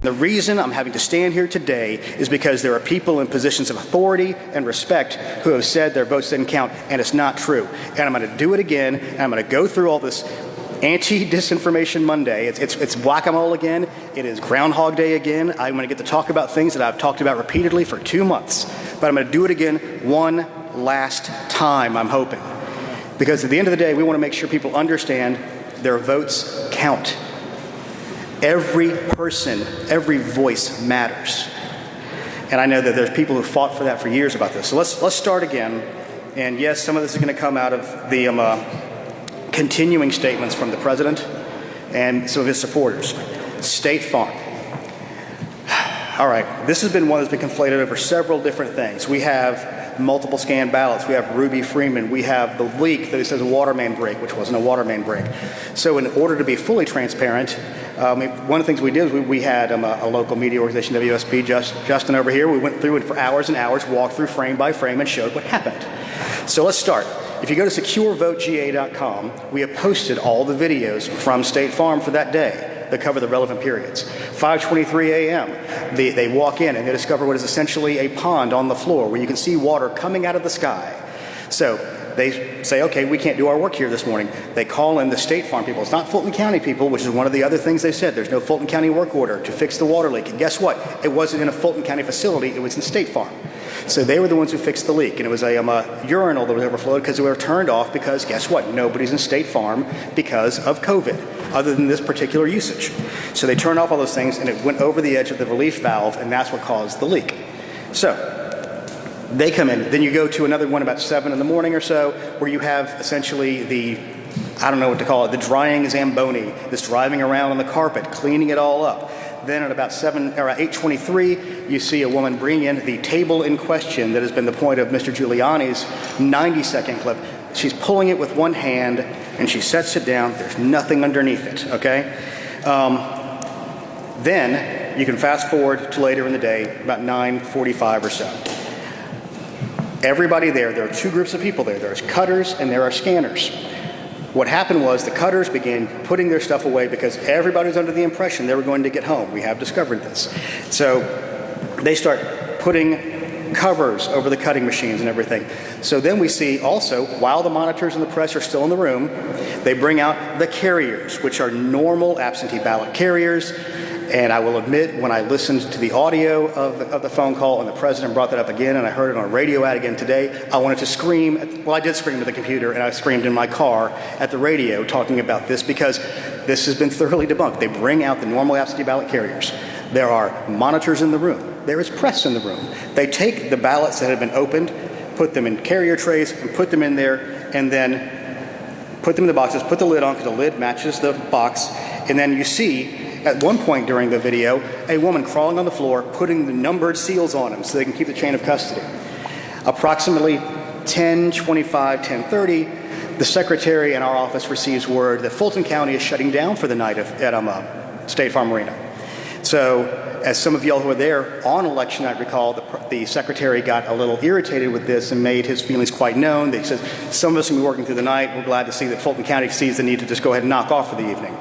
The reason I'm having to stand here today is because there are people in positions of authority and respect who have said their votes didn't count, and it's not true. And I'm going to do it again, and I'm going to go through all this anti-disinformation Monday. It's whack-a-mole again. It is Groundhog Day again. I'm going to get to talk about things that I've talked about repeatedly for 2 months. But I'm going to do it again one last time, I'm hoping. Because at the end of the day, we want to make sure people understand their votes count. Every person, every voice matters. And I know that there's people who fought for that for years about this. So let's start again. And yes, some of this is going to come out of the continuing statements from the president and some of his supporters. State Farm. All right, this has been one that's been conflated over several different things. We have multiple scanned ballots. We have Ruby Freeman. We have the leak that says a water main break, which wasn't a water main break. So in order to be fully transparent, one of the things we did is we had a local media organization, WSP, Justin over here. We went through it for hours and hours, walked through frame by frame, and showed what happened. So let's start. If you go to securevotega.com, we have posted all the videos from State Farm for that day that cover the relevant periods. 5:23 a.m., they walk in and they discover what is essentially a pond on the floor where you can see water coming out of the sky. So they say, okay, we can't do our work here this morning. They call in the State Farm people. It's not Fulton County people, which is one of the other things they said. There's no Fulton County work order to fix the water leak. And guess what? It wasn't in a Fulton County facility. It was in State Farm. So they were the ones who fixed the leak. And it was a urinal that was overflowed because they were turned off because, guess what? Nobody's in State Farm because of COVID, other than this particular usage. So they turned off all those things, and it went over the edge of the relief valve, and that's what caused the leak. So they come in. Then you go to another one about 7 in the morning or so, where you have essentially the, I don't know what to call it, the drying Zamboni that's driving around on the carpet, cleaning it all up. Then at about 8:23, you see a woman bring in the table in question that has been the point of Mr. Giuliani's 90-second clip. She's pulling it with one hand, and she sets it down. There's nothing underneath it, okay? Then you can fast forward to later in the day, about 9:45 or so. Everybody there are two groups of people there. There's cutters and there are scanners. What happened was the cutters began putting their stuff away because everybody was under the impression they were going to get home. We have discovered this. So they start putting covers over the cutting machines and everything. So then we see also, while the monitors and the press are still in the room, they bring out the carriers, which are normal absentee ballot carriers. And I will admit, when I listened to the audio of the phone call and the president brought that up again, and I heard it on a radio ad again today, I wanted to scream. Well, I did scream at the computer, and I screamed in my car at the radio talking about this because this has been thoroughly debunked. They bring out the normal absentee ballot carriers. There are monitors in the room. There is press in the room. They take the ballots that have been opened, put them in carrier trays, and put them in there, and then put them in the boxes, put the lid on because the lid matches the box, and then you see at one point during the video, a woman crawling on the floor, putting the numbered seals on them so they can keep the chain of custody. Approximately 10:25, 10:30, the secretary in our office receives word that Fulton County is shutting down for the night at State Farm Arena. So, as some of y'all who were there on election night recall, the secretary got a little irritated with this and made his feelings quite known. He says, some of us will be working through the night. We're glad to see that Fulton County sees the need to just go ahead and knock off for the evening.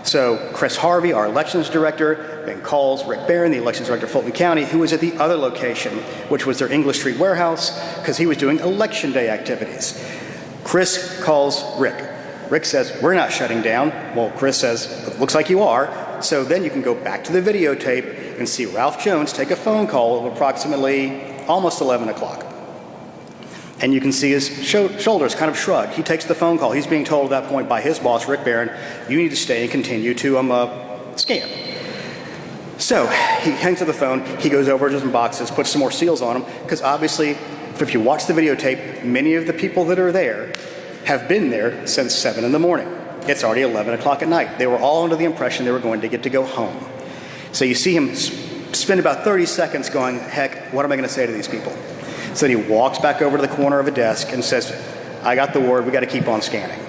So Chris Harvey, our elections director, then calls Rick Barron, the elections director of Fulton County, who was at the other location, which was their English Street warehouse, because he was doing election day activities. Chris calls Rick. Rick says, we're not shutting down. Well, Chris says, it looks like you are. So then you can go back to the videotape and see Ralph Jones take a phone call at approximately almost 11 o'clock. And you can see his shoulders kind of shrug. He takes the phone call. He's being told at that point by his boss, Rick Barron, you need to stay and continue to scan. So he hangs up the phone. He goes over to some boxes, puts some more seals on them, because obviously, if you watch the videotape, many of the people that are there have been there since 7 in the morning. It's already 11 o'clock at night. They were all under the impression they were going to get to go home. So you see him spend about 30 seconds going, heck, what am I going to say to these people? So then he walks back over to the corner of a desk and says, I got the word, we got to keep on scanning.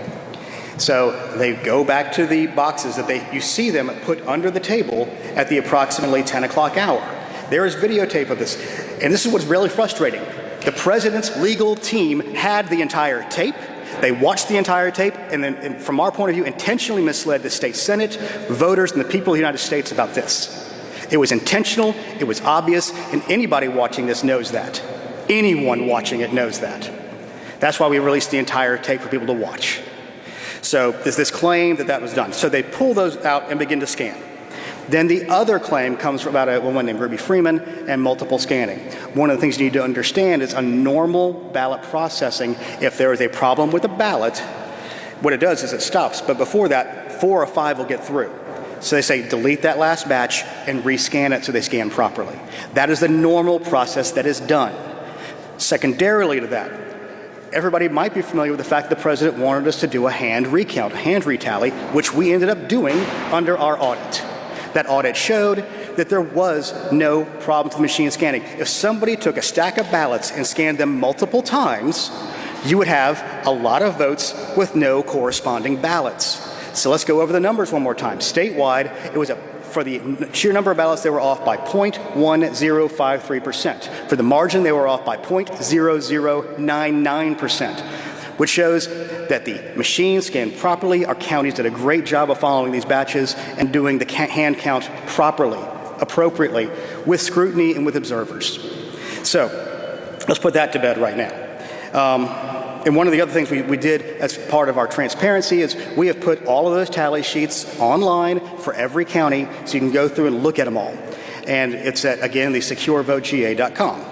So they go back to the boxes that you see them put under the table at the approximately 10 o'clock hour. There is videotape of this. And this is what's really frustrating. The president's legal team had the entire tape. They watched the entire tape and then, from our point of view, intentionally misled the state Senate, voters, and the people of the United States about this. It was intentional, it was obvious, and anybody watching this knows that. Anyone watching it knows that. That's why we released the entire tape for people to watch. So there's this claim that that was done. So they pull those out and begin to scan. Then the other claim comes from about a woman named Ruby Freeman and multiple scanning. One of the things you need to understand is a normal ballot processing, if there is a problem with a ballot, what it does is it stops. But before that, 4 or 5 will get through. So they say delete that last batch and rescan it so they scan properly. That is the normal process that is done. Secondarily to that, everybody might be familiar with the fact that the president wanted us to do a hand recount, a hand retally, which we ended up doing under our audit. That audit showed that there was no problem with machine scanning. If somebody took a stack of ballots and scanned them multiple times, you would have a lot of votes with no corresponding ballots. So let's go over the numbers one more time. Statewide, it was for the sheer number of ballots, they were off by 0.1053%. For the margin, they were off by 0.0099%, which shows that the machine scanned properly. Our counties did a great job of following these batches and doing the hand count properly, appropriately, with scrutiny and with observers. So let's put that to bed right now. And one of the other things we did as part of our transparency is we have put all of those tally sheets online for every county so you can go through and look at them all. And it's at, again, the securevotega.com.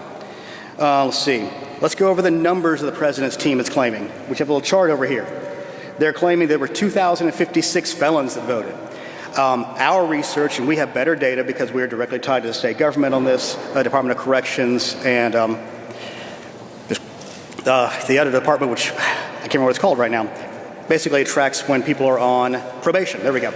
Let's see. Let's go over the numbers of the president's team is claiming, which have a little chart over here. They're claiming there were 2,056 felons that voted. Our research, and we have better data because we are directly tied to the state government on this, Department of Corrections, and the other department, which I can't remember what it's called right now. Basically, it tracks when people are on probation. There we go.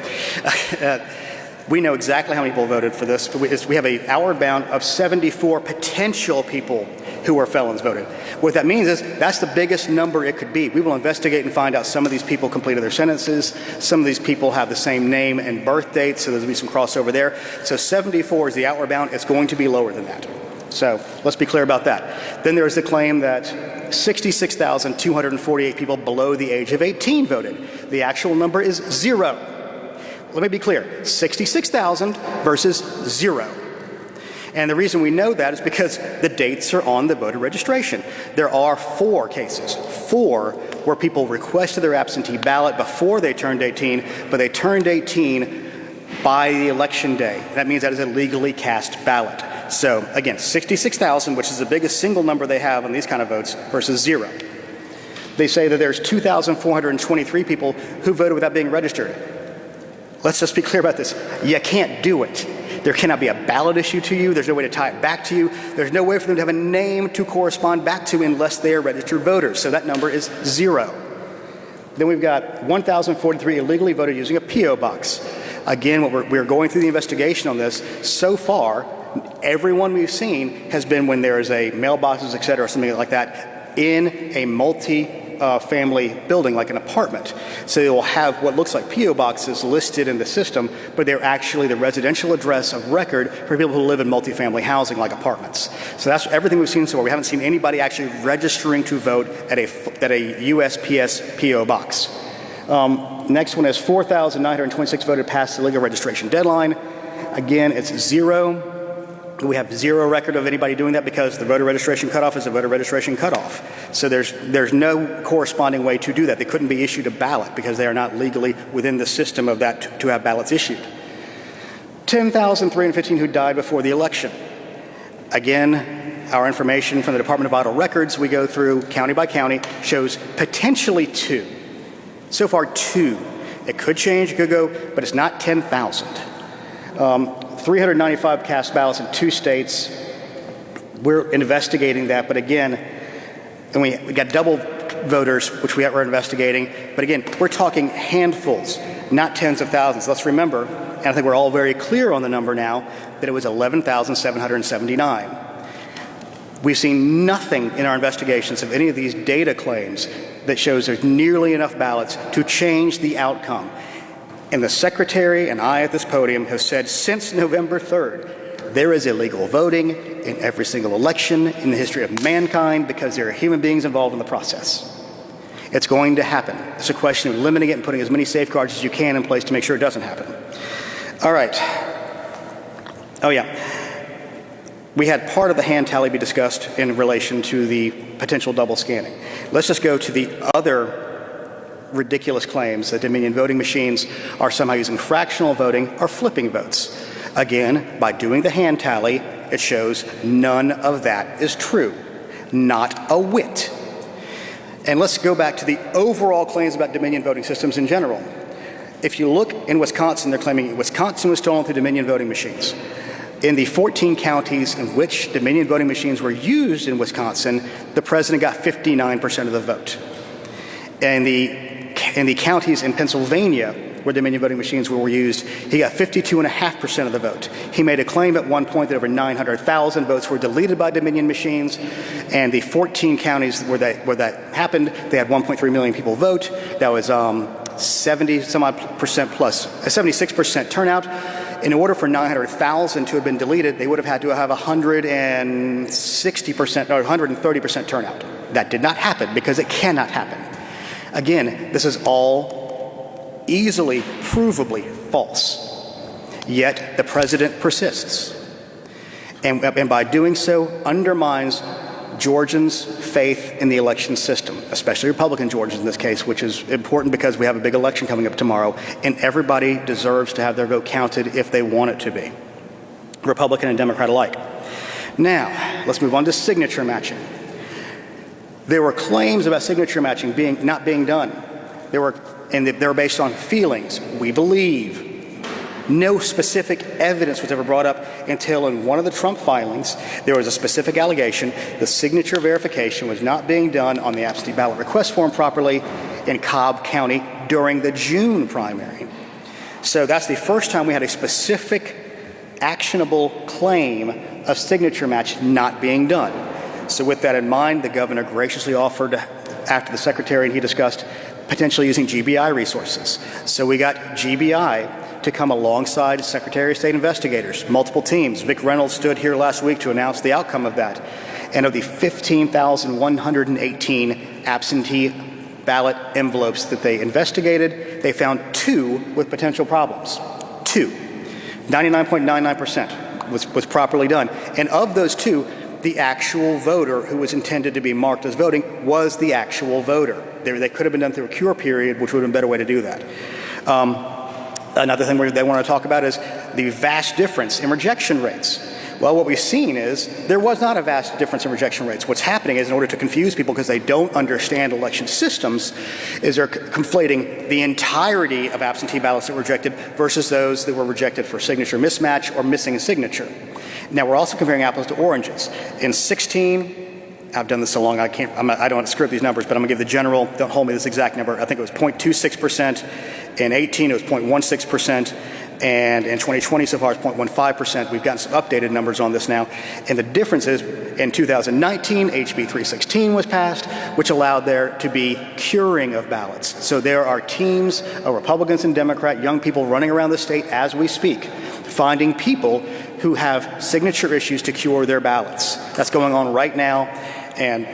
We know exactly how many people voted for this. We have an outward bound of 74 potential people who were felons voted. What that means is that's the biggest number it could be. We will investigate and find out some of these people completed their sentences. Some of these people have the same name and birth date, so there's going to be some crossover there. So 74 is the outward bound. It's going to be lower than that. So let's be clear about that. Then there is the claim that 66,248 people below the age of 18 voted. The actual number is 0. Let me be clear, 66,000 versus 0. And the reason we know that is because the dates are on the voter registration. There are 4 cases, 4 where people requested their absentee ballot before they turned 18, but they turned 18 by the election day. That means that is a legally cast ballot. So again, 66,000, which is the biggest single number they have on these kind of votes, versus 0. They say that there's 2,423 people who voted without being registered. Let's just be clear about this. You can't do it. There cannot be a ballot issue to you. There's no way to tie it back to you. There's no way for them to have a name to correspond back to unless they are registered voters. So that number is 0. Then we've got 1,043 illegally voted using a P.O. box. Again, we're going through the investigation on this. So far, everyone we've seen has been when there is a mailboxes, et cetera, or something like that in a multi-family building, like an apartment. So they will have what looks like P.O. boxes listed in the system, but they're actually the residential address of record for people who live in multi-family housing, like apartments. So that's everything we've seen so far. We haven't seen anybody actually registering to vote at a USPS P.O. box. Next one is 4,926 voted past the legal registration deadline. Again, it's 0. We have 0 record of anybody doing that because the voter registration cutoff is a voter registration cutoff. So there's no corresponding way to do that. They couldn't be issued a ballot because they are not legally within the system of that to have ballots issued. 10,315 who died before the election. Again, our information from the Department of Vital Records, we go through county by county, shows potentially 2. So far, 2. It could change, it could go, but it's not 10,000. 395 cast ballots in 2 states. We're investigating that, but again, and we got double voters, which we're investigating. But again, we're talking handfuls, not tens of thousands. Let's remember, and I think we're all very clear on the number now, that it was 11,779. We've seen nothing in our investigations of any of these data claims that shows there's nearly enough ballots to change the outcome. And the Secretary and I at this podium have said since November 3rd, there is illegal voting in every single election in the history of mankind because there are human beings involved in the process. It's going to happen. It's a question of limiting it and putting as many safeguards as you can in place to make sure it doesn't happen. All right. Oh, yeah. We had part of the hand tally be discussed in relation to the potential double scanning. Let's just go to the other ridiculous claims that Dominion voting machines are somehow using fractional voting or flipping votes. Again, by doing the hand tally, it shows none of that is true. Not a whit. And let's go back to the overall claims about Dominion voting systems in general. If you look in Wisconsin, they're claiming Wisconsin was stolen through Dominion voting machines. In the 14 counties in which Dominion voting machines were used in Wisconsin, the president got 59% of the vote. In the counties in Pennsylvania where Dominion voting machines were used, he got 52.5% of the vote. He made a claim at one point that over 900,000 votes were deleted by Dominion machines, and the 14 counties where that happened, they had 1.3 million people vote. That was 70% plus, a 76% turnout. In order for 900,000 to have been deleted, they would have had to have 160% or 130% turnout. That did not happen because it cannot happen. Again, this is all easily, provably false. Yet the president persists. And by doing so, undermines Georgians' faith in the election system, especially Republican Georgians in this case, which is important because we have a big election coming up tomorrow, and everybody deserves to have their vote counted if they want it to be, Republican and Democrat alike. Now, let's move on to signature matching. There were claims about signature matching not being done. They were based on feelings. We believe. No specific evidence was ever brought up until in one of the Trump filings, there was a specific allegation the signature verification was not being done on the absentee ballot request form properly in Cobb County during the June primary. So that's the first time we had a specific actionable claim of signature match not being done. So with that in mind, the governor graciously offered, after the secretary and he discussed, potentially using GBI resources. So we got GBI to come alongside Secretary of State investigators, multiple teams. Vic Reynolds stood here last week to announce the outcome of that. And of the 15,118 absentee ballot envelopes that they investigated, they found 2 with potential problems. 2. 99.99% was properly done. And of those 2, the actual voter who was intended to be marked as voting was the actual voter. They could have been done through a cure period, which would have been a better way to do that. Another thing they want to talk about is the vast difference in rejection rates. Well, what we've seen is there was not a vast difference in rejection rates. What's happening is, in order to confuse people because they don't understand election systems, is they're conflating the entirety of absentee ballots that were rejected versus those that were rejected for signature mismatch or missing a signature. Now, we're also comparing apples to oranges. In 16, I've done this so long I don't want to screw up these numbers, but I'm going to give the general, don't hold me this exact number. I think it was 0.26%. In 18, it was 0.16%. And in 2020 so far, it's 0.15%. We've gotten some updated numbers on this now. And the difference is, in 2019, HB 316 was passed, which allowed there to be curing of ballots. So there are teams of Republicans and Democrats, young people running around the state as we speak, finding people who have signature issues to cure their ballots. That's going on right now. And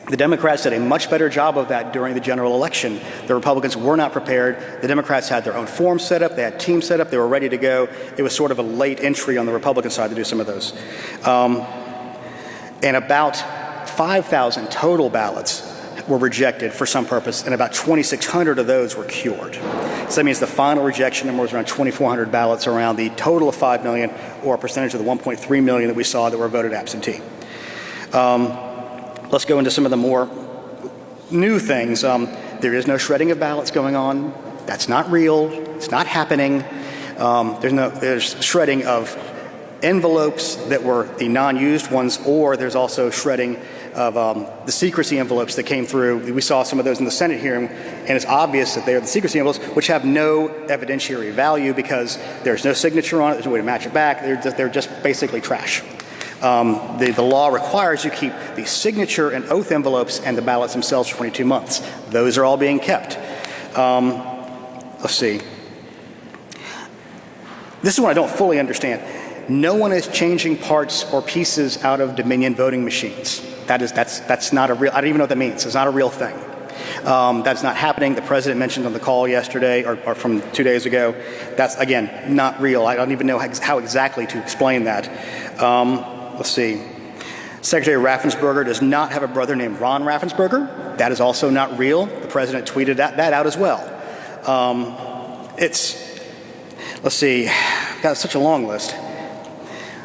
the Democrats did a much better job of that during the general election. The Republicans were not prepared. The Democrats had their own forms set up. They had teams set up. They were ready to go. It was sort of a late entry on the Republican side to do some of those. And about 5,000 total ballots were rejected for some purpose, and about 2,600 of those were cured. So that means the final rejection number was around 2,400 ballots, around the total of 5 million, or a percentage of the 1.3 million that we saw that were voted absentee. Let's go into some of the more new things. There is no shredding of ballots going on. That's not real. It's not happening. There's shredding of envelopes that were the non-used ones, or there's also shredding of the secrecy envelopes that came through. We saw some of those in the Senate hearing, and it's obvious that they are the secrecy envelopes, which have no evidentiary value because there's no signature on it. There's no way to match it back. They're just basically trash. The law requires you keep the signature and oath envelopes and the ballots themselves for 22 months. Those are all being kept. Let's see. This is what I don't fully understand. No one is changing parts or pieces out of Dominion voting machines. That's not a real, I don't even know what that means. It's not a real thing. That's not happening. The president mentioned on the call yesterday, or from 2 days ago, that's, again, not real. I don't even know how exactly to explain that. Let's see. Secretary Raffensperger does not have a brother named Ron Raffensperger. That is also not real. The president tweeted that out as well. Let's see, I've got such a long list.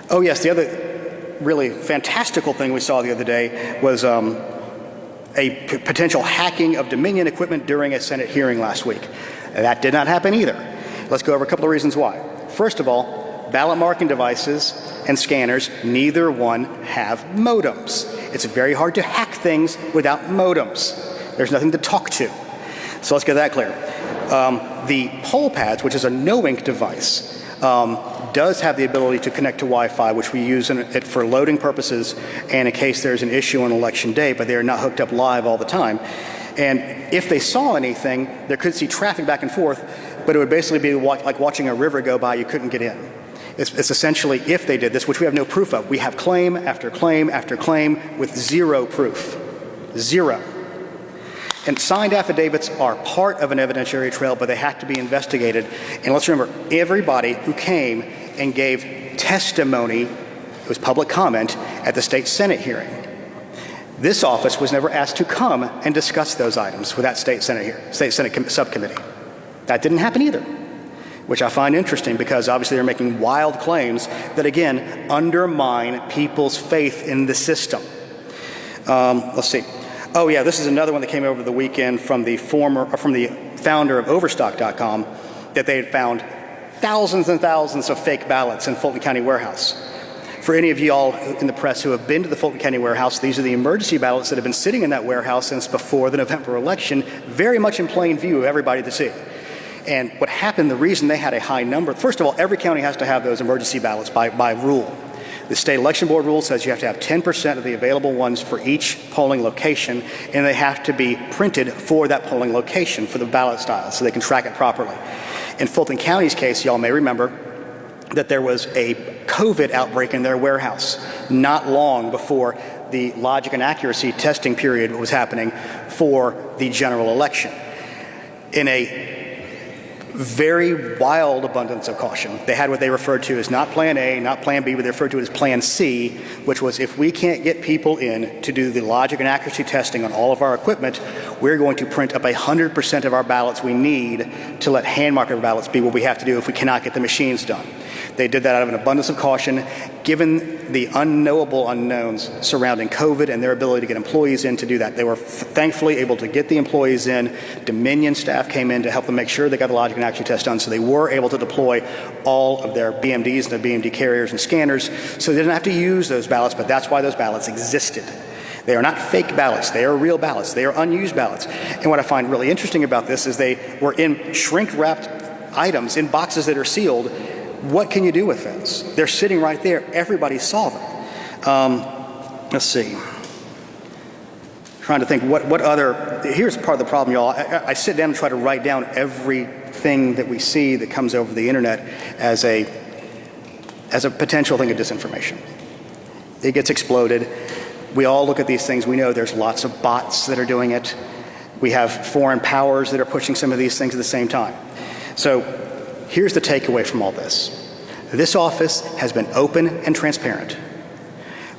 Oh yes, the other really fantastical thing we saw the other day was a potential hacking of Dominion equipment during a Senate hearing last week. That did not happen either. Let's go over a couple of reasons why. First of all, ballot marking devices and scanners, neither one have modems. It's very hard to hack things without modems. There's nothing to talk to. So let's get that clear. The poll pads, which is a no-ink device, does have the ability to connect to Wi-Fi, which we use it for loading purposes and in case there's an issue on election day, but they are not hooked up live all the time. And if they saw anything, they could see traffic back and forth, but it would basically be like watching a river go by, you couldn't get in. It's essentially, if they did this, which we have no proof of. We have claim after claim after claim with zero proof. Zero. And signed affidavits are part of an evidentiary trail, but they have to be investigated. And let's remember, everybody who came and gave testimony, it was public comment, at the state Senate hearing. This office was never asked to come and discuss those items with that state Senate subcommittee. That didn't happen either, which I find interesting because obviously they're making wild claims that, again, undermine people's faith in the system. Let's see. Oh yeah, this is another one that came over the weekend from the founder of Overstock.com, that they had found thousands and thousands of fake ballots in Fulton County warehouse. For any of you all in the press who have been to the Fulton County warehouse, these are the emergency ballots that have been sitting in that warehouse since before the November election, very much in plain view of everybody to see. And what happened, the reason they had a high number, first of all, every county has to have those emergency ballots by rule. The state election board rule says you have to have 10% of the available ones for each polling location, and they have to be printed for that polling location for the ballot style so they can track it properly. In Fulton County's case, y'all may remember that there was a COVID outbreak in their warehouse not long before the logic and accuracy testing period was happening for the general election. In a very wild abundance of caution, they had what they referred to as not Plan A, not Plan B, but they referred to it as Plan C, which was if we can't get people in to do the logic and accuracy testing on all of our equipment, we're going to print up 100% of our ballots we need to let hand marker ballots be what we have to do if we cannot get the machines done. They did that out of an abundance of caution, given the unknowable unknowns surrounding COVID and their ability to get employees in to do that. They were thankfully able to get the employees in. Dominion staff came in to help them make sure they got the logic and accuracy test done, so they were able to deploy all of their BMDs and their BMD carriers and scanners, so they didn't have to use those ballots, but that's why those ballots existed. They are not fake ballots. They are real ballots. They are unused ballots. And what I find really interesting about this is they were in shrink-wrapped items in boxes that are sealed. What can you do with those? They're sitting right there. Everybody saw them. Let's see. Trying to think what other, here's part of the problem, y'all. I sit down and try to write down everything that we see that comes over the internet as a potential thing of disinformation. It gets exploded. We all look at these things. We know there's lots of bots that are doing it. We have foreign powers that are pushing some of these things at the same time. So here's the takeaway from all this. This office has been open and transparent.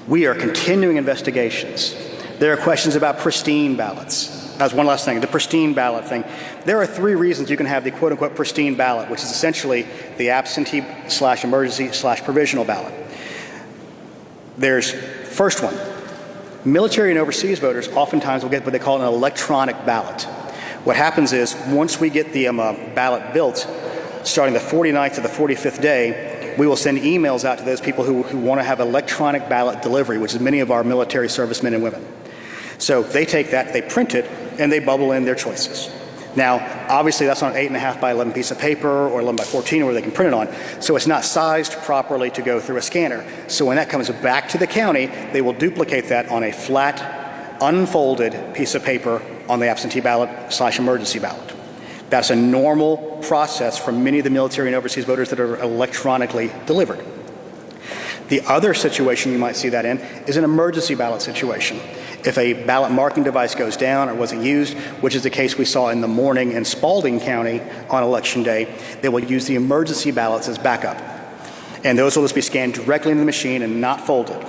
We are continuing investigations. There are questions about pristine ballots. That's one last thing, the pristine ballot thing. There are 3 reasons you can have the quote-unquote pristine ballot, which is essentially the absentee/emergency/provisional ballot. There's first one. Military and overseas voters oftentimes will get what they call an electronic ballot. What happens is once we get the ballot built, starting the 49th to the 45th day, we will send emails out to those people who want to have electronic ballot delivery, which is many of our military servicemen and women. So they take that, they print it, and they bubble in their choices. Now, obviously that's not an 8.5 by 11 piece of paper or 11 by 14 where they can print it on, so it's not sized properly to go through a scanner. So when that comes back to the county, they will duplicate that on a flat, unfolded piece of paper on the absentee ballot/emergency ballot. That's a normal process for many of the military and overseas voters that are electronically delivered. The other situation you might see that in is an emergency ballot situation. If a ballot marking device goes down or wasn't used, which is the case we saw in the morning in Spalding County on Election Day, they will use the emergency ballots as backup. And those will just be scanned directly into the machine and not folded.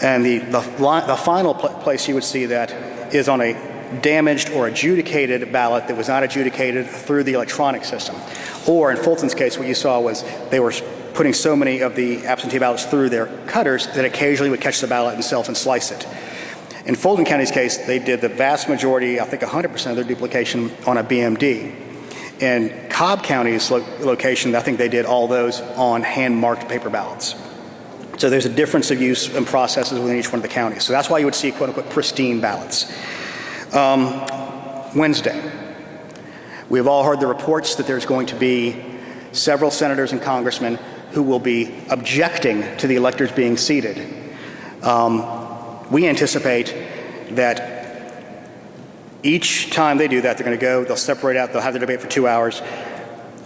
And the final place you would see that is on a damaged or adjudicated ballot that was not adjudicated through the electronic system. Or in Fulton's case, what you saw was they were putting so many of the absentee ballots through their cutters that occasionally would catch the ballot itself and slice it. In Fulton County's case, they did the vast majority, I think 100% of their duplication on a BMD. In Cobb County's location, I think they did all those on hand-marked paper ballots. So there's a difference of use and processes within each one of the counties. So that's why you would see quote-unquote pristine ballots. Wednesday, we've all heard the reports that there's going to be several senators and congressmen who will be objecting to the electors being seated. We anticipate that each time they do that, they're going to go, they'll separate out, they'll have their debate for 2 hours.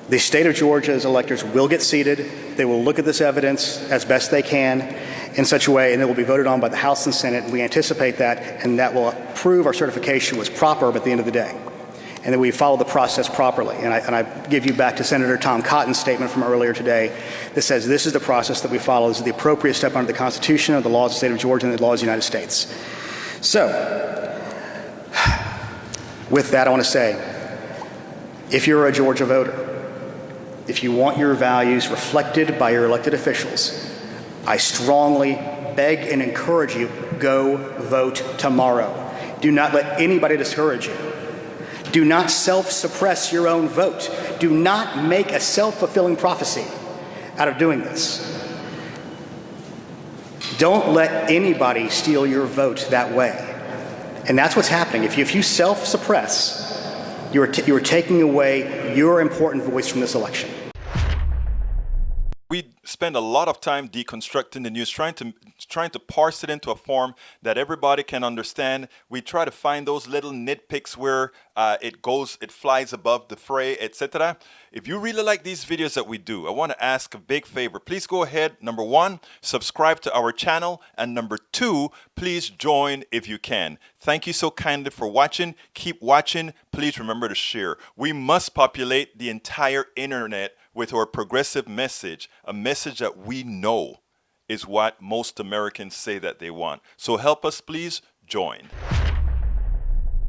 The state of Georgia's electors will get seated. They will look at this evidence as best they can in such a way, and it will be voted on by the House and Senate. And we anticipate that, and that will prove our certification was proper at the end of the day, and that we follow the process properly. And I give you back to Senator Tom Cotton's statement from earlier today that says this is the process that we follow. This is the appropriate step under the Constitution, of the laws of the state of Georgia, and the laws of the United States. So, with that, I want to say, if you're a Georgia voter, if you want your values reflected by your elected officials, I strongly beg and encourage you, go vote tomorrow. Do not let anybody discourage you. Do not self-suppress your own vote. Do not make a self-fulfilling prophecy out of doing this. Don't let anybody steal your vote that way. And that's what's happening. If you self-suppress, you are taking away your important voice from this election. We spend a lot of time deconstructing the news, trying to parse it into a form that everybody can understand. We try to find those little nitpicks where it flies above the fray, etc. If you really like these videos that we do, I want to ask a big favor. Please go ahead, number one, subscribe to our channel, and number two, please join if you can. Thank you so kindly for watching. Keep watching. Please remember to share. We must populate the entire internet with our progressive message, a message that we know is what most Americans say that they want. So help us, please join.